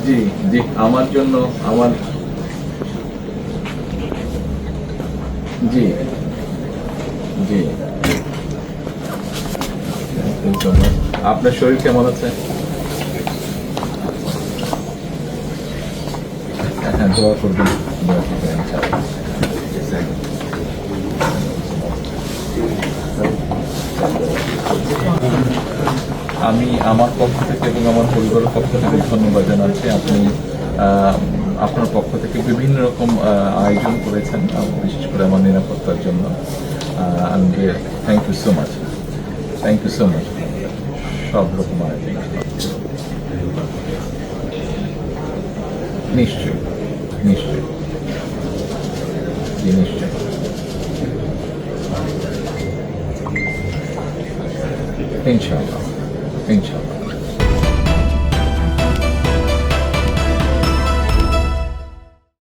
জি জি, আমার জন্য আমার জি জি, থ্যাংক ইউ সো মাচ। আপনার শরীর কেমন আছে? হ্যাঁ, দোয়া করবেন, দোয়া করবেন ইনশাআল্লাহ। আমি আমার পক্ষ থেকে এবং আমার পরিবারের পক্ষ থেকে ধন্যবাদ জানাচ্ছি। আপনি আপনার পক্ষ থেকে বিভিন্ন রকম আয়োজন করেছেন, বিশেষ করে আমার নিরাপত্তার জন্য। Thank you so much, thank you so much. সব রকম আয়োজন নিশ্চয়ই।